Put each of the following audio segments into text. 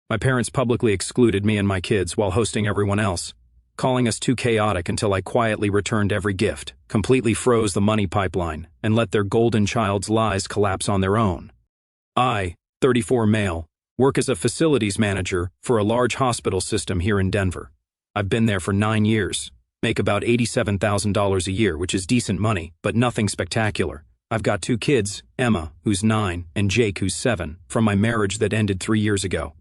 My parents publicly excluded me and my kids while hosting everyone else, calling us too chaotic until I quietly returned every gift, completely froze the money pipeline, and let their golden child's lies collapse on their own. I, 34 male, work as a facilities manager for a large hospital system here in Denver. I've been there for 9 years, make about $87,000 a year, which is decent money, but nothing spectacular. I've got 2 kids, Emma, who's 9, and Jake, who's 7, from my marriage that ended 3 years ago.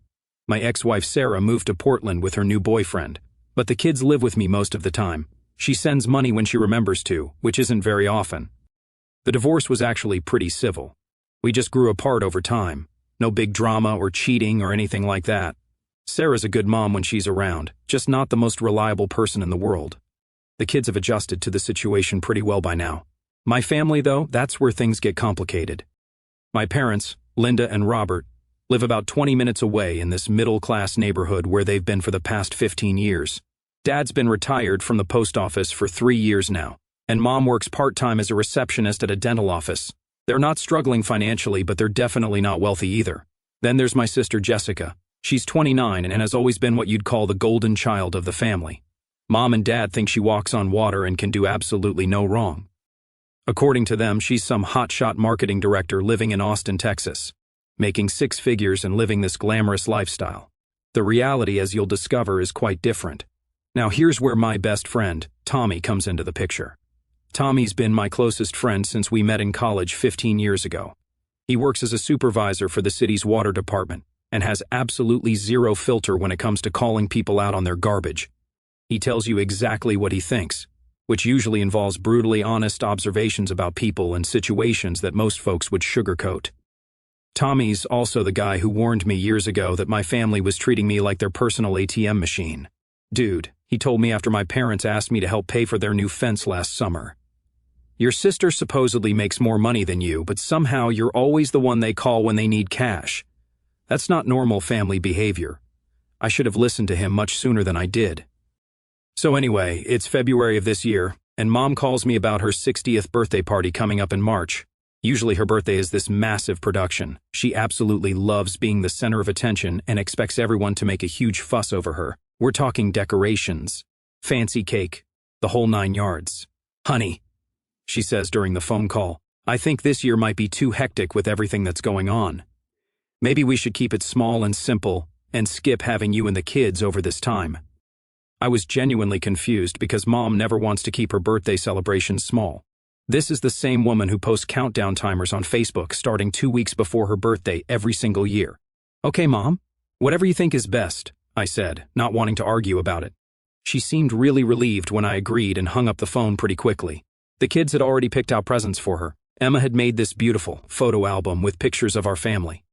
My ex-wife Sarah moved to Portland with her new boyfriend, but the kids live with me most of the time. She sends money when she remembers to, which isn't very often. The divorce was actually pretty civil. We just grew apart over time. No big drama or cheating or anything like that. Sarah's a good mom when she's around, just not the most reliable person in the world. The kids have adjusted to the situation pretty well by now. My family, though, that's where things get complicated. My parents, Linda and Robert, live about 20 minutes away in this middle-class neighborhood where they've been for the past 15 years. Dad's been retired from the post office for 3 years now, and Mom works part-time as a receptionist at a dental office. They're not struggling financially, but they're definitely not wealthy either. Then there's my sister Jessica. She's 29 and has always been what you'd call the golden child of the family. Mom and Dad think she walks on water and can do absolutely no wrong. According to them, she's some hotshot marketing director living in Austin, Texas, making 6 figures and living this glamorous lifestyle. The reality, as you'll discover, is quite different. Now here's where my best friend, Tommy, comes into the picture. Tommy's been my closest friend since we met in college 15 years ago. He works as a supervisor for the city's water department and has absolutely zero filter when it comes to calling people out on their garbage. He tells you exactly what he thinks, which usually involves brutally honest observations about people and situations that most folks would sugarcoat. Tommy's also the guy who warned me years ago that my family was treating me like their personal ATM machine. Dude, he told me after my parents asked me to help pay for their new fence last summer. Your sister supposedly makes more money than you, but somehow you're always the one they call when they need cash. That's not normal family behavior. I should have listened to him much sooner than I did. So anyway, it's February of this year, and Mom calls me about her 60th birthday party coming up in March. Usually her birthday is this massive production. She absolutely loves being the center of attention and expects everyone to make a huge fuss over her. We're talking decorations, fancy cake, the whole 9 yards. Honey, she says during the phone call, I think this year might be too hectic with everything that's going on. Maybe we should keep it small and simple and skip having you and the kids over this time. I was genuinely confused because Mom never wants to keep her birthday celebrations small. This is the same woman who posts countdown timers on Facebook starting 2 weeks before her birthday every single year. Okay, Mom, whatever you think is best, I said, not wanting to argue about it. She seemed really relieved when I agreed and hung up the phone pretty quickly. The kids had already picked out presents for her. Emma had made this beautiful photo album with pictures of our family.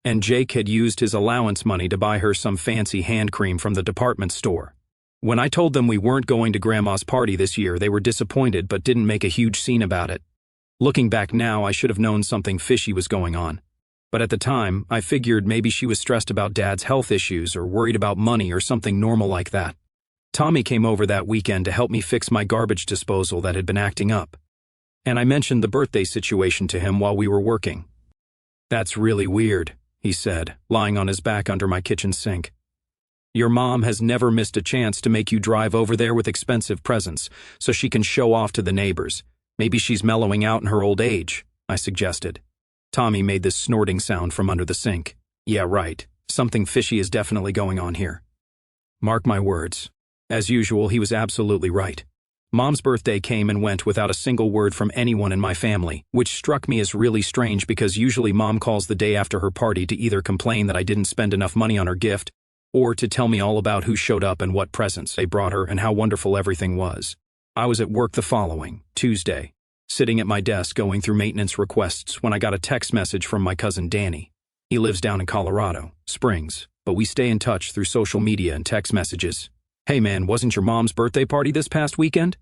And Jake had used his allowance money to buy her some fancy hand cream from the department store. When I told them we weren't going to Grandma's party this year, they were disappointed but didn't make a huge scene about it. Looking back now, I should have known something fishy was going on. But at the time, I figured maybe she was stressed about Dad's health issues or worried about money or something normal like that. Tommy came over that weekend to help me fix my garbage disposal that had been acting up. And I mentioned the birthday situation to him while we were working. That's really weird, he said, lying on his back under my kitchen sink. Your mom has never missed a chance to make you drive over there with expensive presents so she can show off to the neighbors. Maybe she's mellowing out in her old age, I suggested. Tommy made this snorting sound from under the sink. Yeah, right. Something fishy is definitely going on here. Mark my words. As usual, he was absolutely right. Mom's birthday came and went without a single word from anyone in my family, which struck me as really strange because usually Mom calls the day after her party to either complain that I didn't spend enough money on her gift or to tell me all about who showed up and what presents they brought her and how wonderful everything was. I was at work the following Tuesday, sitting at my desk going through maintenance requests when I got a text message from my cousin Danny. He lives down in Colorado Springs, but we stay in touch through social media and text messages. Hey man, wasn't your mom's birthday party this past weekend?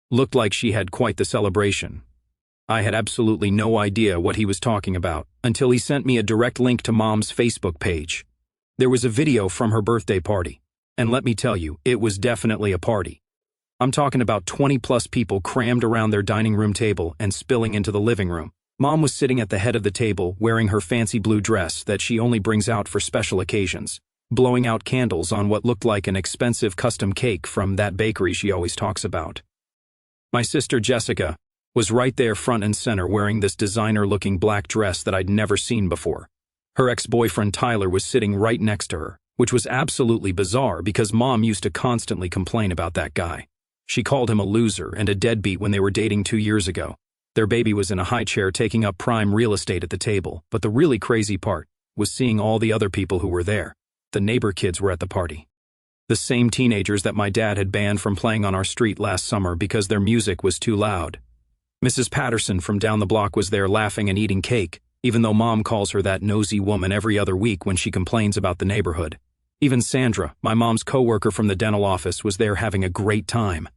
Looked like she had quite the celebration. I had absolutely no idea what he was talking about until he sent me a direct link to Mom's Facebook page. There was a video from her birthday party, and let me tell you, it was definitely a party. I'm talking about 20+ people crammed around their dining room table and spilling into the living room. Mom was sitting at the head of the table wearing her fancy blue dress that she only brings out for special occasions, blowing out candles on what looked like an expensive custom cake from that bakery she always talks about. My sister Jessica was right there front and center wearing this designer-looking black dress that I'd never seen before. Her ex-boyfriend Tyler was sitting right next to her, which was absolutely bizarre because Mom used to constantly complain about that guy. She called him a loser and a deadbeat when they were dating 2 years ago. Their baby was in a high chair taking up prime real estate at the table, but the really crazy part was seeing all the other people who were there. The neighbor kids were at the party. The same teenagers that my dad had banned from playing on our street last summer because their music was too loud. Mrs. Patterson from down the block was there laughing and eating cake, even though Mom calls her that nosy woman every other week when she complains about the neighborhood. Even Sandra, my mom's coworker from the dental office, was there having a great time.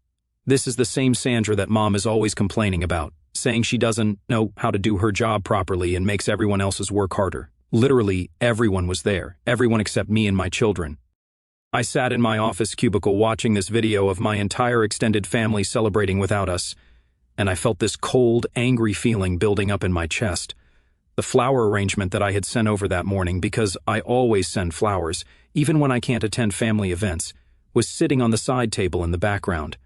This is the same Sandra that Mom is always complaining about, saying she doesn't know how to do her job properly and makes everyone else's work harder. Literally, everyone was there, everyone except me and my children. I sat in my office cubicle watching this video of my entire extended family celebrating without us, and I felt this cold, angry feeling building up in my chest. The flower arrangement that I had sent over that morning, because I always send flowers, even when I can't attend family events, was sitting on the side table in the background.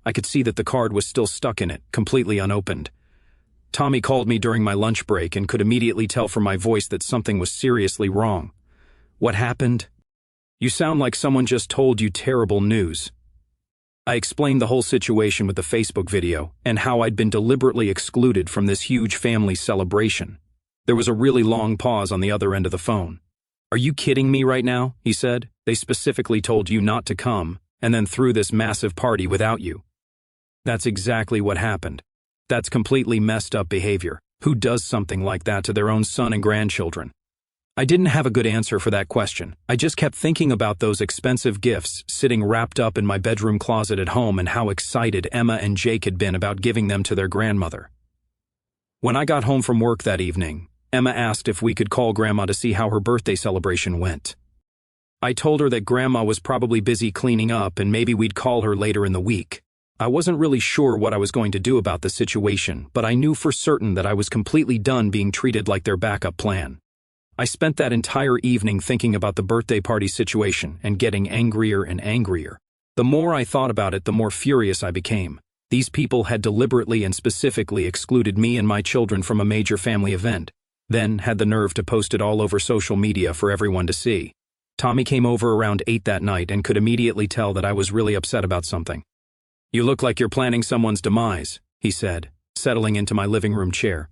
I could see that the card was still stuck in it, completely unopened. Tommy called me during my lunch break and could immediately tell from my voice that something was seriously wrong. What happened? You sound like someone just told you terrible news. I explained the whole situation with the Facebook video and how I'd been deliberately excluded from this huge family celebration. There was a really long pause on the other end of the phone. Are you kidding me right now? He said. They specifically told you not to come and then threw this massive party without you. That's exactly what happened. That's completely messed up behavior. Who does something like that to their own son and grandchildren? I didn't have a good answer for that question. I just kept thinking about those expensive gifts sitting wrapped up in my bedroom closet at home and how excited Emma and Jake had been about giving them to their grandmother. When I got home from work that evening, Emma asked if we could call Grandma to see how her birthday celebration went. I told her that Grandma was probably busy cleaning up and maybe we'd call her later in the week. I wasn't really sure what I was going to do about the situation, but I knew for certain that I was completely done being treated like their backup plan. I spent that entire evening thinking about the birthday party situation and getting angrier and angrier. The more I thought about it, the more furious I became. These people had deliberately and specifically excluded me and my children from a major family event, then had the nerve to post it all over social media for everyone to see. Tommy came over around 8 that night and could immediately tell that I was really upset about something. "You look like you're planning someone's demise," he said, settling into my living room chair.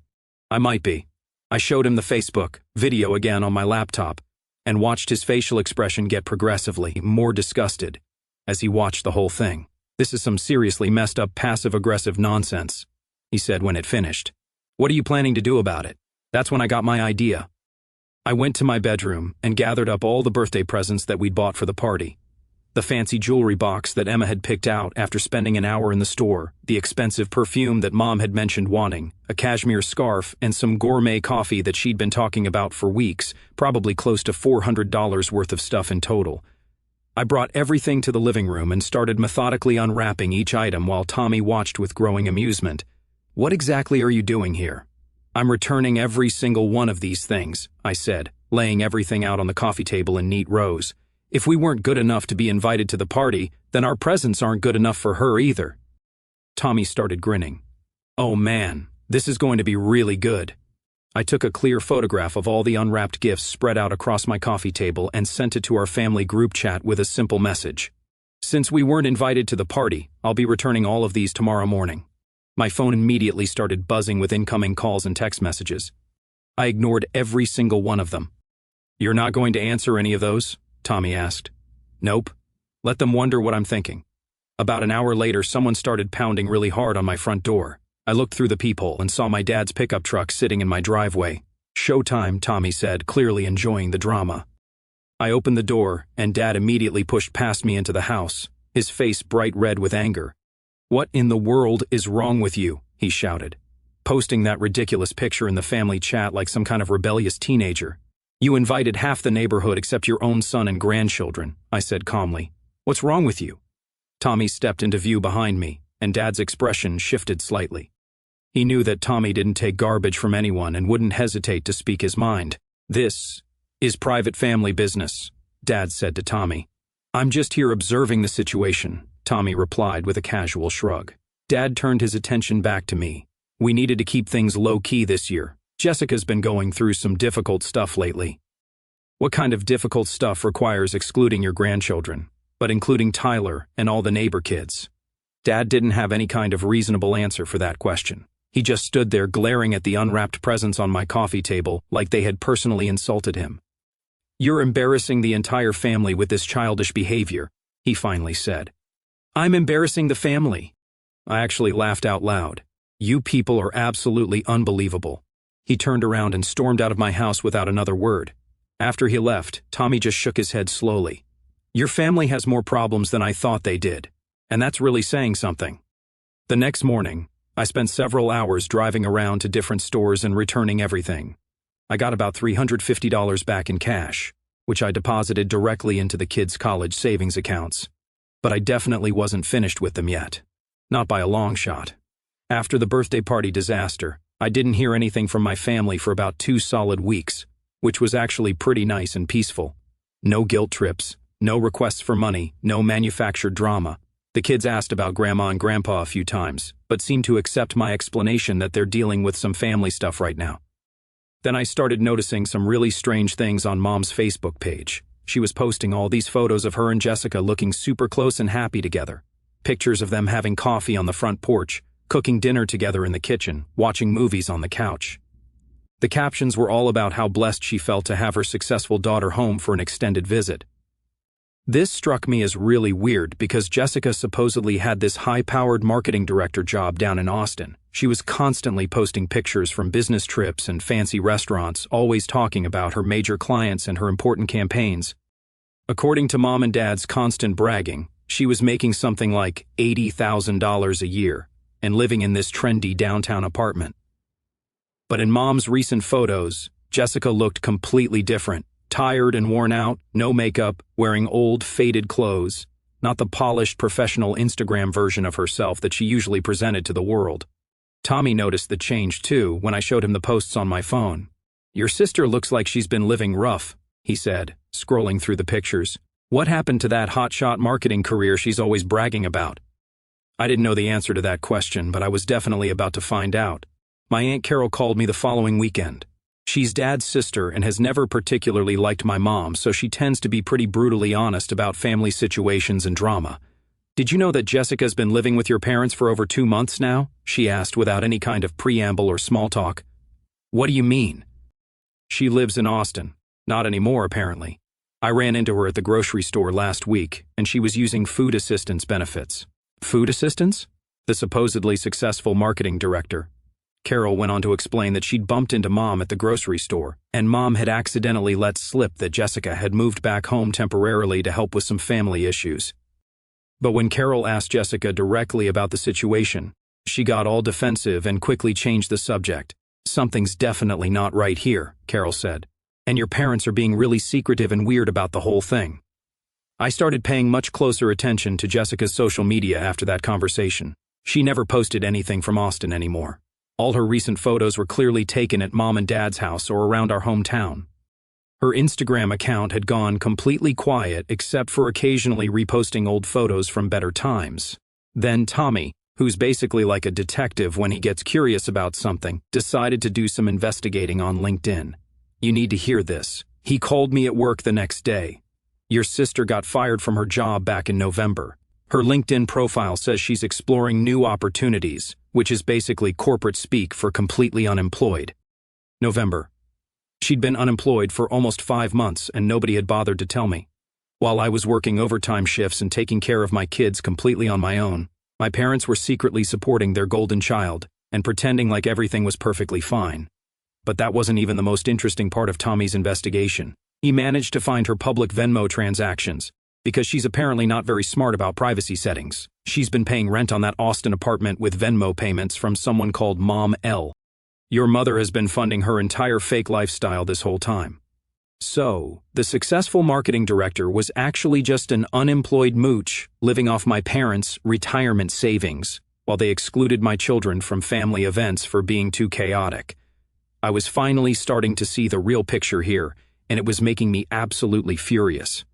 "I might be." I showed him the Facebook video again on my laptop and watched his facial expression get progressively more disgusted as he watched the whole thing. "This is some seriously messed up passive-aggressive nonsense," he said when it finished. "What are you planning to do about it?" That's when I got my idea. I went to my bedroom and gathered up all the birthday presents that we'd bought for the party. The fancy jewelry box that Emma had picked out after spending an hour in the store, the expensive perfume that Mom had mentioned wanting, a cashmere scarf, and some gourmet coffee that she'd been talking about for weeks, probably close to $400 worth of stuff in total. I brought everything to the living room and started methodically unwrapping each item while Tommy watched with growing amusement. "What exactly are you doing here?" "I'm returning every single one of these things," I said, laying everything out on the coffee table in neat rows. "If we weren't good enough to be invited to the party, then our presents aren't good enough for her either." Tommy started grinning. "Oh man, this is going to be really good." I took a clear photograph of all the unwrapped gifts spread out across my coffee table and sent it to our family group chat with a simple message. "Since we weren't invited to the party, I'll be returning all of these tomorrow morning." My phone immediately started buzzing with incoming calls and text messages. I ignored every single one of them. "You're not going to answer any of those?" Tommy asked. "Nope. Let them wonder what I'm thinking." About an hour later, someone started pounding really hard on my front door. I looked through the peephole and saw my dad's pickup truck sitting in my driveway. "Showtime," Tommy said, clearly enjoying the drama. I opened the door, and Dad immediately pushed past me into the house, his face bright red with anger. "What in the world is wrong with you?" he shouted, posting that ridiculous picture in the family chat like some kind of rebellious teenager. "You invited half the neighborhood except your own son and grandchildren," I said calmly. "What's wrong with you?" Tommy stepped into view behind me, and Dad's expression shifted slightly. He knew that Tommy didn't take garbage from anyone and wouldn't hesitate to speak his mind. "This is private family business," Dad said to Tommy. "I'm just here observing the situation," Tommy replied with a casual shrug. Dad turned his attention back to me. "We needed to keep things low-key this year. Jessica's been going through some difficult stuff lately." "What kind of difficult stuff requires excluding your grandchildren, but including Tyler and all the neighbor kids?" Dad didn't have any kind of reasonable answer for that question. He just stood there glaring at the unwrapped presents on my coffee table like they had personally insulted him. "You're embarrassing the entire family with this childish behavior," he finally said. "I'm embarrassing the family." I actually laughed out loud. "You people are absolutely unbelievable." He turned around and stormed out of my house without another word. After he left, Tommy just shook his head slowly. "Your family has more problems than I thought they did, and that's really saying something." The next morning, I spent several hours driving around to different stores and returning everything. I got about $350 back in cash, which I deposited directly into the kids' college savings accounts. But I definitely wasn't finished with them yet. Not by a long shot. After the birthday party disaster, I didn't hear anything from my family for about 2 solid weeks, which was actually pretty nice and peaceful. No guilt trips, no requests for money, no manufactured drama. The kids asked about Grandma and Grandpa a few times, but seemed to accept my explanation that they're dealing with some family stuff right now. Then I started noticing some really strange things on Mom's Facebook page. She was posting all these photos of her and Jessica looking super close and happy together. Pictures of them having coffee on the front porch, cooking dinner together in the kitchen, watching movies on the couch. The captions were all about how blessed she felt to have her successful daughter home for an extended visit. This struck me as really weird because Jessica supposedly had this high-powered marketing director job down in Austin. She was constantly posting pictures from business trips and fancy restaurants, always talking about her major clients and her important campaigns. According to Mom and Dad's constant bragging, she was making something like $80,000 a year and living in this trendy downtown apartment. But in Mom's recent photos, Jessica looked completely different. Tired and worn out, no makeup, wearing old, faded clothes, not the polished, professional Instagram version of herself that she usually presented to the world. Tommy noticed the change too when I showed him the posts on my phone. "Your sister looks like she's been living rough," he said, scrolling through the pictures. "What happened to that hotshot marketing career she's always bragging about?" I didn't know the answer to that question, but I was definitely about to find out. My Aunt Carol called me the following weekend. She's Dad's sister and has never particularly liked my mom, so she tends to be pretty brutally honest about family situations and drama. "Did you know that Jessica's been living with your parents for over 2 months now?" she asked without any kind of preamble or small talk. "What do you mean?" "She lives in Austin. Not anymore, apparently. I ran into her at the grocery store last week, and she was using food assistance benefits." "Food assistance?" The supposedly successful marketing director. Carol went on to explain that she'd bumped into Mom at the grocery store, and Mom had accidentally let slip that Jessica had moved back home temporarily to help with some family issues. But when Carol asked Jessica directly about the situation, she got all defensive and quickly changed the subject. "Something's definitely not right here," Carol said. "And your parents are being really secretive and weird about the whole thing." I started paying much closer attention to Jessica's social media after that conversation. She never posted anything from Austin anymore. All her recent photos were clearly taken at Mom and Dad's house or around our hometown. Her Instagram account had gone completely quiet except for occasionally reposting old photos from better times. Then Tommy, who's basically like a detective when he gets curious about something, decided to do some investigating on LinkedIn. You need to hear this. He called me at work the next day. "Your sister got fired from her job back in November. Her LinkedIn profile says she's exploring new opportunities, which is basically corporate speak for completely unemployed." November. She'd been unemployed for almost 5 months and nobody had bothered to tell me. While I was working overtime shifts and taking care of my kids completely on my own, my parents were secretly supporting their golden child and pretending like everything was perfectly fine. But that wasn't even the most interesting part of Tommy's investigation. He managed to find her public Venmo transactions, because she's apparently not very smart about privacy settings. She's been paying rent on that Austin apartment with Venmo payments from someone called Mom L. Your mother has been funding her entire fake lifestyle this whole time. So, the successful marketing director was actually just an unemployed mooch living off my parents' retirement savings, while while they excluded my children from family events for being too chaotic. I was finally starting to see the real picture here, and it was making me absolutely furious.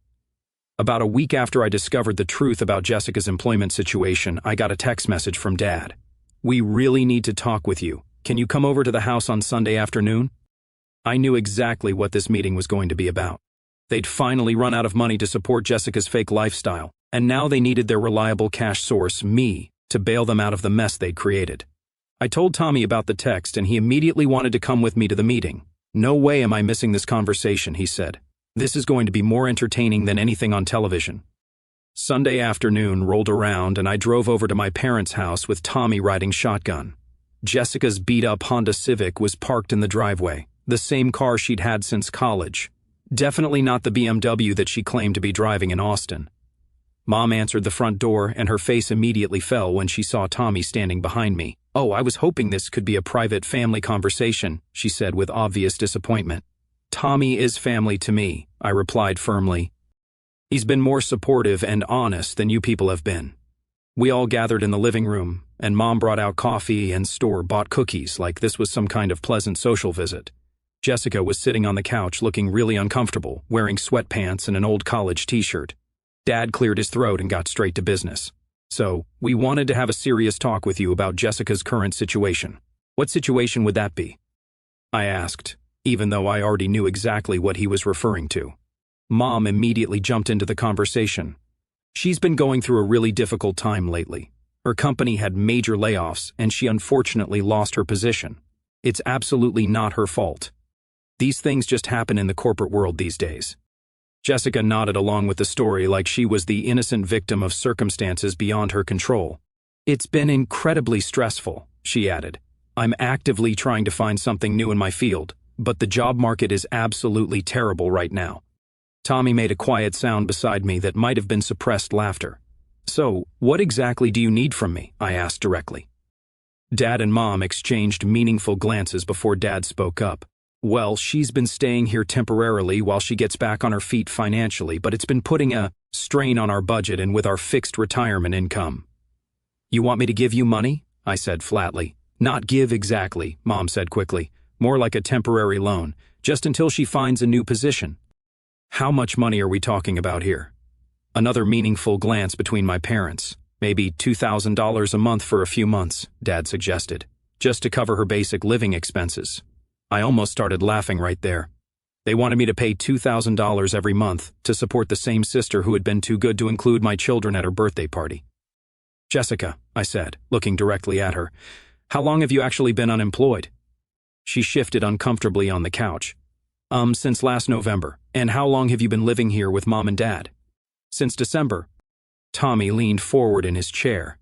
About a week after I discovered the truth about Jessica's employment situation, I got a text message from Dad. "We really need to talk with you. Can you come over to the house on Sunday afternoon?" I knew exactly what this meeting was going to be about. They'd finally run out of money to support Jessica's fake lifestyle, and now they needed their reliable cash source, me, to bail them out of the mess they'd created. I told Tommy about the text, and he immediately wanted to come with me to the meeting. "No way am I missing this conversation," he said. "This is going to be more entertaining than anything on television." Sunday afternoon rolled around, and I drove over to my parents' house with Tommy riding shotgun. Jessica's beat-up Honda Civic was parked in the driveway, the same car she'd had since college. Definitely not the BMW that she claimed to be driving in Austin. Mom answered the front door, and her face immediately fell when she saw Tommy standing behind me. "Oh, I was hoping this could be a private family conversation," she said with obvious disappointment. "Tommy is family to me," I replied firmly. "He's been more supportive and honest than you people have been." We all gathered in the living room, and Mom brought out coffee and store-bought cookies like this was some kind of pleasant social visit. Jessica was sitting on the couch looking really uncomfortable, wearing sweatpants and an old college t-shirt. Dad cleared his throat and got straight to business. "So, we wanted to have a serious talk with you about Jessica's current situation." "What situation would that be?" I asked, even though I already knew exactly what he was referring to. Mom immediately jumped into the conversation. "She's been going through a really difficult time lately. Her company had major layoffs, and she unfortunately lost her position. It's absolutely not her fault. These things just happen in the corporate world these days." Jessica nodded along with the story like she was the innocent victim of circumstances beyond her control. "It's been incredibly stressful," she added. "I'm actively trying to find something new in my field, but the job market is absolutely terrible right now." Tommy made a quiet sound beside me that might have been suppressed laughter. "So, what exactly do you need from me?" I asked directly. Dad and Mom exchanged meaningful glances before Dad spoke up. "Well, she's been staying here temporarily while she gets back on her feet financially, but it's been putting a strain on our budget and with our fixed retirement income." "You want me to give you money?" I said flatly. "Not give exactly," Mom said quickly. "More like a temporary loan, just until she finds a new position." "How much money are we talking about here?" Another meaningful glance between my parents. "Maybe $2,000 a month for a few months," Dad suggested, "just to cover her basic living expenses." I almost started laughing right there. They wanted me to pay $2,000 every month to support the same sister who had been too good to include my children at her birthday party. "Jessica," I said, looking directly at her, "how long have you actually been unemployed?" She shifted uncomfortably on the couch. Since last November. And how long have you been living here with Mom and Dad?" "Since December." Tommy leaned forward in his chair.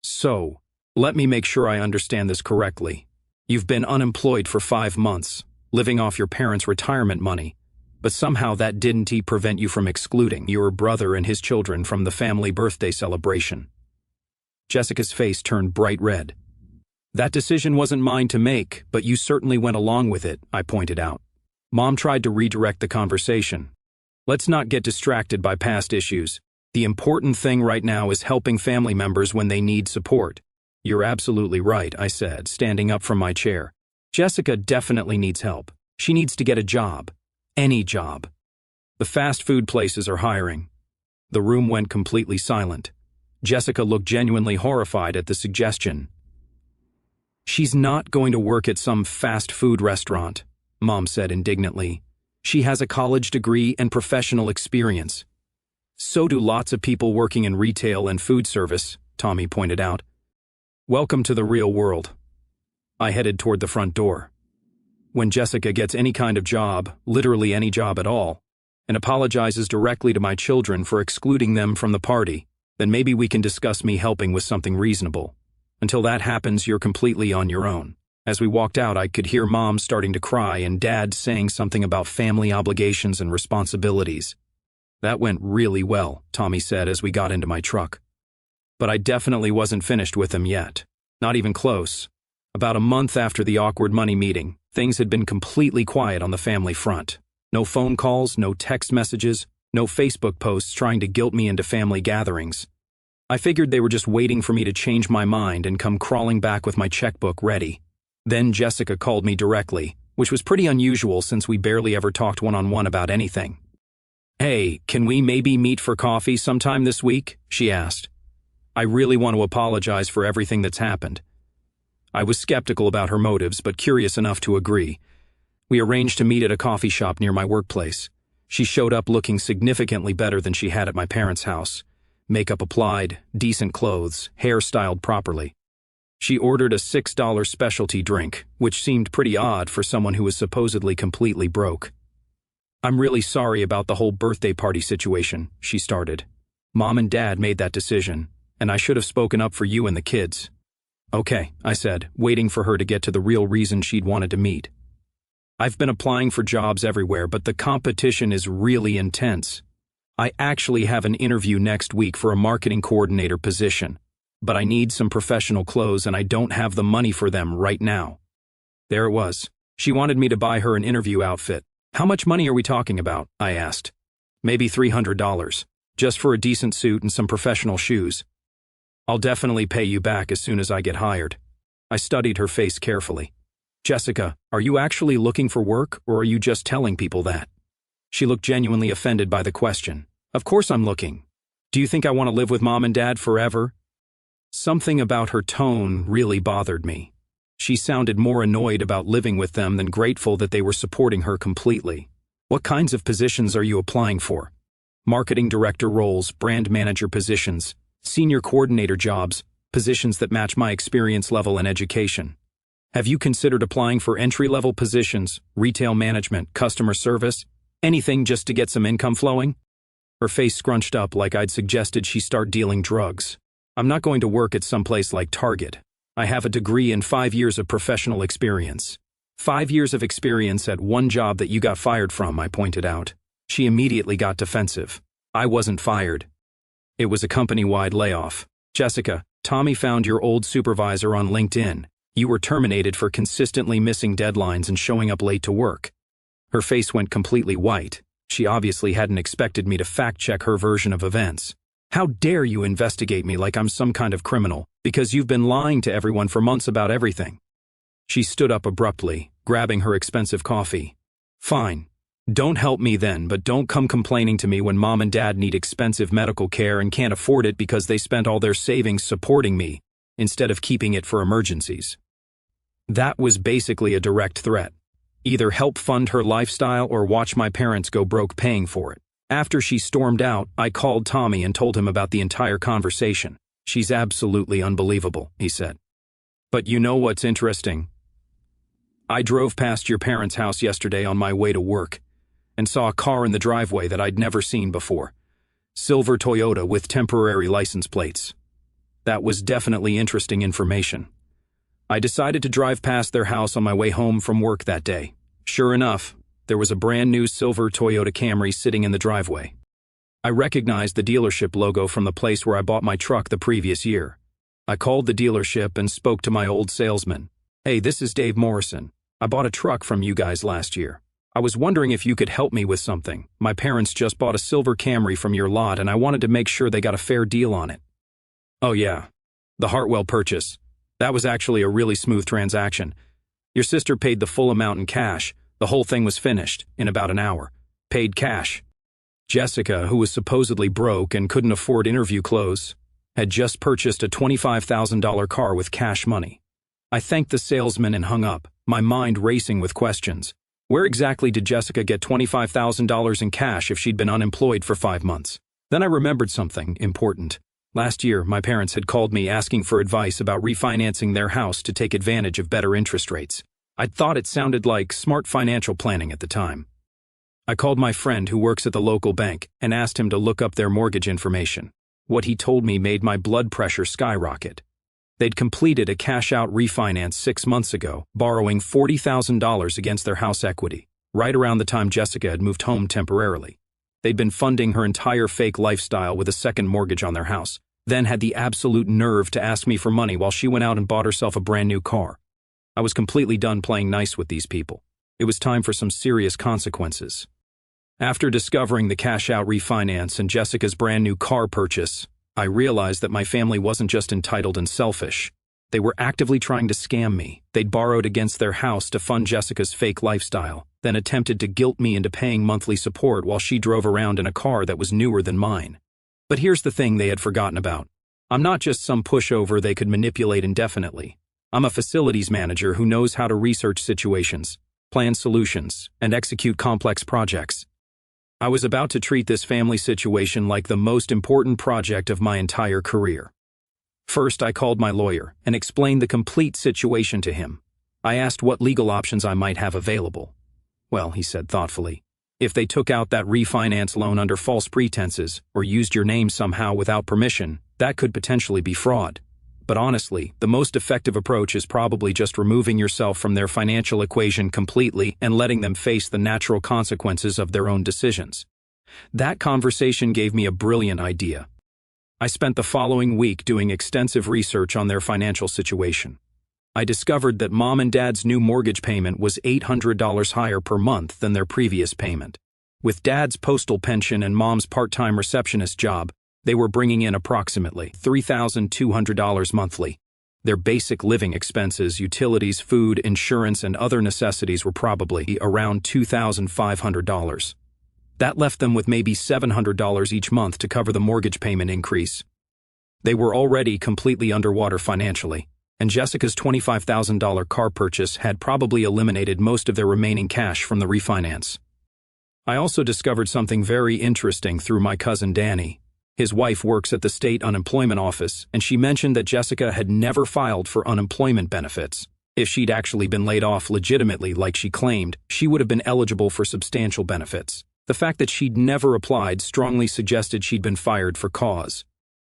"So, let me make sure I understand this correctly. You've been unemployed for 5 months, living off your parents' retirement money, but somehow that didn't prevent you from excluding your brother and his children from the family birthday celebration." Jessica's face turned bright red. "That decision wasn't mine to make, but you certainly went along with it," I pointed out. Mom tried to redirect the conversation. "Let's not get distracted by past issues. The important thing right now is helping family members when they need support." "You're absolutely right," I said, standing up from my chair. "Jessica definitely needs help. She needs to get a job. Any job. The fast food places are hiring." The room went completely silent. Jessica looked genuinely horrified at the suggestion. "She's not going to work at some fast food restaurant," Mom said indignantly. "She has a college degree and professional experience." "So do lots of people working in retail and food service," Tommy pointed out. "Welcome to the real world." I headed toward the front door. When Jessica gets any kind of job, literally any job at all, and apologizes directly to my children for excluding them from the party, then maybe we can discuss me helping with something reasonable. Until that happens, you're completely on your own. As we walked out, I could hear Mom starting to cry and Dad saying something about family obligations and responsibilities. "That went really well," Tommy said as we got into my truck. But I definitely wasn't finished with them yet. Not even close. About a month after the awkward money meeting, things had been completely quiet on the family front. No phone calls, no text messages, no Facebook posts trying to guilt me into family gatherings. I figured they were just waiting for me to change my mind and come crawling back with my checkbook ready. Then Jessica called me directly, which was pretty unusual since we barely ever talked one-on-one about anything. "Hey, can we maybe meet for coffee sometime this week?" she asked. I really want to apologize for everything that's happened. I was skeptical about her motives, but curious enough to agree. We arranged to meet at a coffee shop near my workplace. She showed up looking significantly better than she had at my parents' house. Makeup applied, decent clothes, hair styled properly. She ordered a $6 specialty drink, which seemed pretty odd for someone who was supposedly completely broke. "I'm really sorry about the whole birthday party situation," she started. "Mom and Dad made that decision, and I should have spoken up for you and the kids." "Okay," I said, waiting for her to get to the real reason she'd wanted to meet. "I've been applying for jobs everywhere, but the competition is really intense. I actually have an interview next week for a marketing coordinator position, but I need some professional clothes and I don't have the money for them right now." There it was. She wanted me to buy her an interview outfit. "How much money are we talking about?" I asked. "Maybe $300, just for a decent suit and some professional shoes. I'll definitely pay you back as soon as I get hired." I studied her face carefully. "Jessica, are you actually looking for work, or are you just telling people that?" She looked genuinely offended by the question. "Of course I'm looking. Do you think I want to live with Mom and Dad forever?" Something about her tone really bothered me. She sounded more annoyed about living with them than grateful that they were supporting her completely. "What kinds of positions are you applying for?" "Marketing director roles, brand manager positions, senior coordinator jobs, positions that match my experience level and education. Have you considered applying for entry-level positions, retail management, customer service, anything just to get some income flowing?" Her face scrunched up like I'd suggested she start dealing drugs. "I'm not going to work at some place like Target. I have a degree and 5 years of professional experience." "5 years of experience at one job that you got fired from," I pointed out. She immediately got defensive. "I wasn't fired. It was a company-wide layoff. Jessica, Tommy found your old supervisor on LinkedIn. You were terminated for consistently missing deadlines and showing up late to work." Her face went completely white. She obviously hadn't expected me to fact-check her version of events. "How dare you investigate me like I'm some kind of criminal, because you've been lying to everyone for months about everything." She stood up abruptly, grabbing her expensive coffee. "Fine. Don't help me then, but don't come complaining to me when Mom and Dad need expensive medical care and can't afford it because they spent all their savings supporting me, instead of keeping it for emergencies." That was basically a direct threat. Either help fund her lifestyle or watch my parents go broke paying for it. After she stormed out, I called Tommy and told him about the entire conversation. "She's absolutely unbelievable," he said. "But you know what's interesting? I drove past your parents' house yesterday on my way to work and saw a car in the driveway that I'd never seen before. Silver Toyota with temporary license plates. That was definitely interesting information. I decided to drive past their house on my way home from work that day. Sure enough, there was a brand new silver Toyota Camry sitting in the driveway. I recognized the dealership logo from the place where I bought my truck the previous year. I called the dealership and spoke to my old salesman. "Hey, this is Dave Morrison. I bought a truck from you guys last year. I was wondering if you could help me with something. My parents just bought a silver Camry from your lot and I wanted to make sure they got a fair deal on it." "Oh yeah, the Hartwell purchase. That was actually a really smooth transaction. Your sister paid the full amount in cash. The whole thing was finished in about an hour. Paid cash." Jessica, who was supposedly broke and couldn't afford interview clothes, had just purchased a $25,000 car with cash money. I thanked the salesman and hung up, my mind racing with questions. Where exactly did Jessica get $25,000 in cash if she'd been unemployed for 5 months? Then I remembered something important. Last year, my parents had called me asking for advice about refinancing their house to take advantage of better interest rates. I'd thought it sounded like smart financial planning at the time. I called my friend who works at the local bank and asked him to look up their mortgage information. What he told me made my blood pressure skyrocket. They'd completed a cash-out refinance 6 months ago, borrowing $40,000 against their house equity, right around the time Jessica had moved home temporarily. They'd been funding her entire fake lifestyle with a second mortgage on their house, then had the absolute nerve to ask me for money while she went out and bought herself a brand new car. I was completely done playing nice with these people. It was time for some serious consequences. After discovering the cash-out refinance and Jessica's brand new car purchase, I realized that my family wasn't just entitled and selfish. They were actively trying to scam me. They'd borrowed against their house to fund Jessica's fake lifestyle, then attempted to guilt me into paying monthly support while she drove around in a car that was newer than mine. But here's the thing they had forgotten about. I'm not just some pushover they could manipulate indefinitely. I'm a facilities manager who knows how to research situations, plan solutions, and execute complex projects. I was about to treat this family situation like the most important project of my entire career. First, I called my lawyer and explained the complete situation to him. I asked what legal options I might have available. Well, he said thoughtfully, if they took out that refinance loan under false pretenses or used your name somehow without permission, that could potentially be fraud. But honestly, the most effective approach is probably just removing yourself from their financial equation completely and letting them face the natural consequences of their own decisions. That conversation gave me a brilliant idea. I spent the following week doing extensive research on their financial situation. I discovered that Mom and Dad's new mortgage payment was $800 higher per month than their previous payment. With Dad's postal pension and Mom's part-time receptionist job, they were bringing in approximately $3,200 monthly. Their basic living expenses, utilities, food, insurance, and other necessities were probably around $2,500. That left them with maybe $700 each month to cover the mortgage payment increase. They were already completely underwater financially, and Jessica's $25,000 car purchase had probably eliminated most of their remaining cash from the refinance. I also discovered something very interesting through my cousin Danny. His wife works at the state unemployment office, and she mentioned that Jessica had never filed for unemployment benefits. If she'd actually been laid off legitimately like she claimed, she would have been eligible for substantial benefits. The fact that she'd never applied strongly suggested she'd been fired for cause.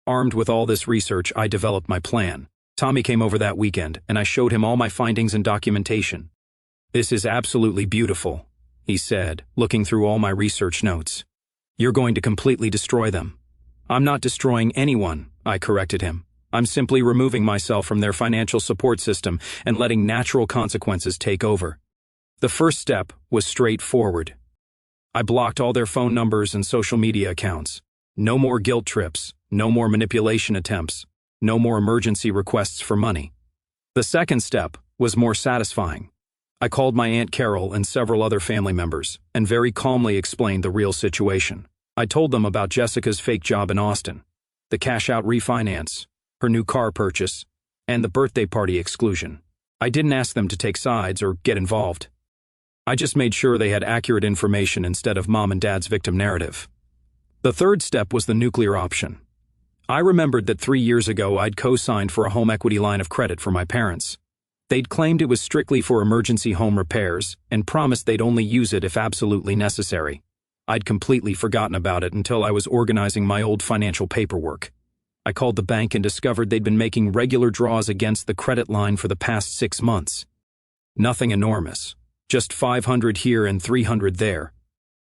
Armed with all this research, I developed my plan. Tommy came over that weekend, and I showed him all my findings and documentation. "This is absolutely beautiful," he said, looking through all my research notes. "You're going to completely destroy them." "I'm not destroying anyone," I corrected him. "I'm simply removing myself from their financial support system and letting natural consequences take over." The first step was straightforward. I blocked all their phone numbers and social media accounts. No more guilt trips, no more manipulation attempts, no more emergency requests for money. The second step was more satisfying. I called my Aunt Carol and several other family members and very calmly explained the real situation. I told them about Jessica's fake job in Austin, the cash-out refinance, her new car purchase, and the birthday party exclusion. I didn't ask them to take sides or get involved. I just made sure they had accurate information instead of Mom and Dad's victim narrative. The third step was the nuclear option. I remembered that 3 years ago I'd co-signed for a home equity line of credit for my parents. They'd claimed it was strictly for emergency home repairs and promised they'd only use it if absolutely necessary. I'd completely forgotten about it until I was organizing my old financial paperwork. I called the bank and discovered they'd been making regular draws against the credit line for the past 6 months. Nothing enormous. Just $500 here and $300 there.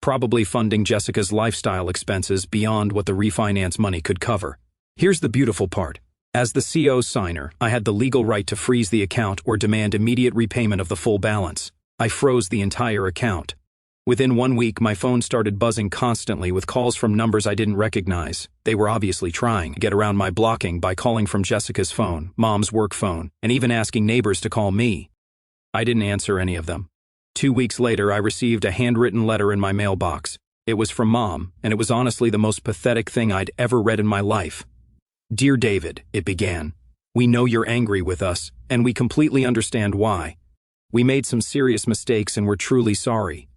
Probably funding Jessica's lifestyle expenses beyond what the refinance money could cover. Here's the beautiful part. As the CO signer, I had the legal right to freeze the account or demand immediate repayment of the full balance. I froze the entire account. Within 1 week, my phone started buzzing constantly with calls from numbers I didn't recognize. They were obviously trying to get around my blocking by calling from Jessica's phone, Mom's work phone, and even asking neighbors to call me. I didn't answer any of them. 2 weeks later, I received a handwritten letter in my mailbox. It was from Mom, and it was honestly the most pathetic thing I'd ever read in my life. "Dear David," it began, "we know you're angry with us, and we completely understand why. We made some serious mistakes and we're truly sorry.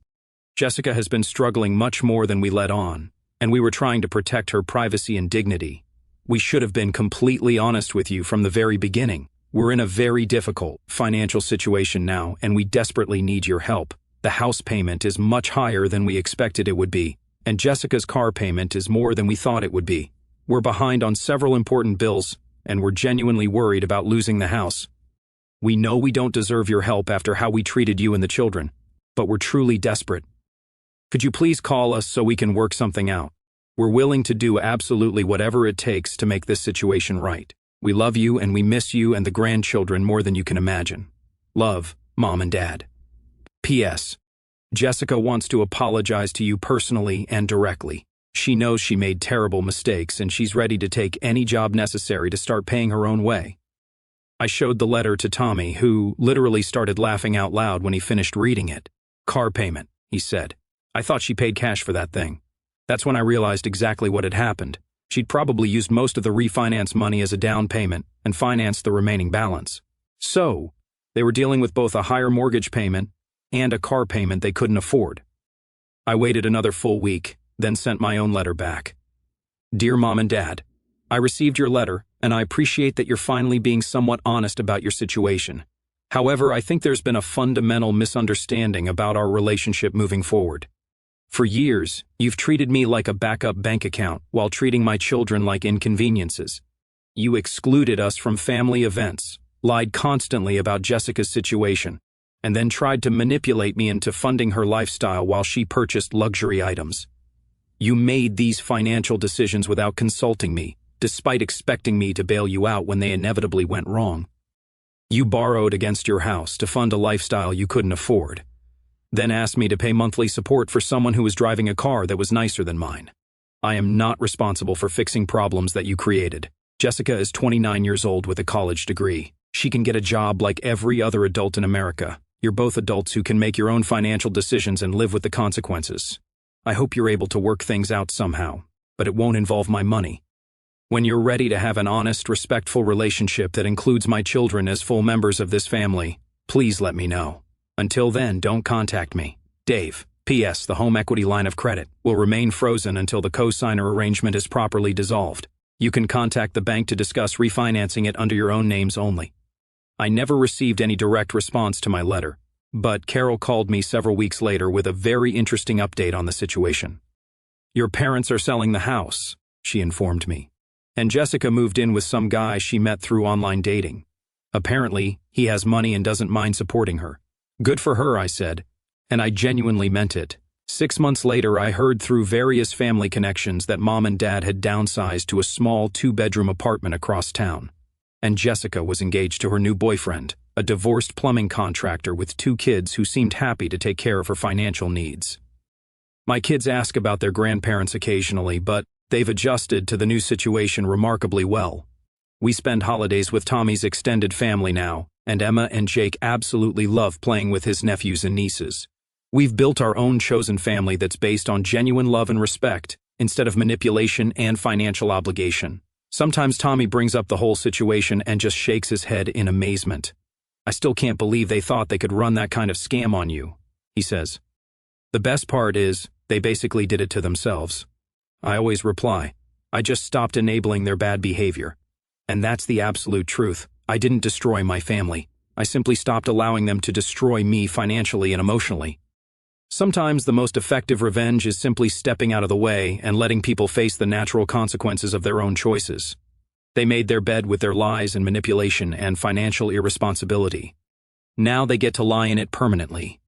Jessica has been struggling much more than we let on, and we were trying to protect her privacy and dignity. We should have been completely honest with you from the very beginning. We're in a very difficult financial situation now, and we desperately need your help. The house payment is much higher than we expected it would be, and Jessica's car payment is more than we thought it would be. We're behind on several important bills, and we're genuinely worried about losing the house. We know we don't deserve your help after how we treated you and the children, but we're truly desperate. Could you please call us so we can work something out? We're willing to do absolutely whatever it takes to make this situation right. We love you and we miss you and the grandchildren more than you can imagine. Love, Mom and Dad. P.S. Jessica wants to apologize to you personally and directly. She knows she made terrible mistakes and she's ready to take any job necessary to start paying her own way. I showed the letter to Tommy, who literally started laughing out loud when he finished reading it. "Car payment," he said. "I thought she paid cash for that thing." That's when I realized exactly what had happened. She'd probably used most of the refinance money as a down payment and financed the remaining balance. So, they were dealing with both a higher mortgage payment and a car payment they couldn't afford. I waited another full week, then sent my own letter back. "Dear Mom and Dad, I received your letter, and I appreciate that you're finally being somewhat honest about your situation. However, I think there's been a fundamental misunderstanding about our relationship moving forward. For years, you've treated me like a backup bank account while treating my children like inconveniences. You excluded us from family events, lied constantly about Jessica's situation, and then tried to manipulate me into funding her lifestyle while she purchased luxury items. You made these financial decisions without consulting me, despite expecting me to bail you out when they inevitably went wrong. You borrowed against your house to fund a lifestyle you couldn't afford, then asked me to pay monthly support for someone who was driving a car that was nicer than mine. I am not responsible for fixing problems that you created. Jessica is 29 years old with a college degree. She can get a job like every other adult in America. You're both adults who can make your own financial decisions and live with the consequences. I hope you're able to work things out somehow, but it won't involve my money. When you're ready to have an honest, respectful relationship that includes my children as full members of this family, please let me know. Until then, don't contact me. Dave. P.S. The home equity line of credit will remain frozen until the co-signer arrangement is properly dissolved. You can contact the bank to discuss refinancing it under your own names only." I never received any direct response to my letter, but Carol called me several weeks later with a very interesting update on the situation. "Your parents are selling the house," she informed me, "and Jessica moved in with some guy she met through online dating. Apparently, he has money and doesn't mind supporting her." "Good for her," I said, and I genuinely meant it. 6 months later, I heard through various family connections that Mom and Dad had downsized to a small 2-bedroom apartment across town, and Jessica was engaged to her new boyfriend, a divorced plumbing contractor with 2 kids who seemed happy to take care of her financial needs. My kids ask about their grandparents occasionally, but they've adjusted to the new situation remarkably well. We spend holidays with Tommy's extended family now, and Emma and Jake absolutely love playing with his nephews and nieces. We've built our own chosen family that's based on genuine love and respect, instead of manipulation and financial obligation. Sometimes Tommy brings up the whole situation and just shakes his head in amazement. "I still can't believe they thought they could run that kind of scam on you," he says. "The best part is, they basically did it to themselves." I always reply, "I just stopped enabling their bad behavior. And that's the absolute truth. I didn't destroy my family. I simply stopped allowing them to destroy me financially and emotionally." Sometimes the most effective revenge is simply stepping out of the way and letting people face the natural consequences of their own choices. They made their bed with their lies and manipulation and financial irresponsibility. Now they get to lie in it permanently.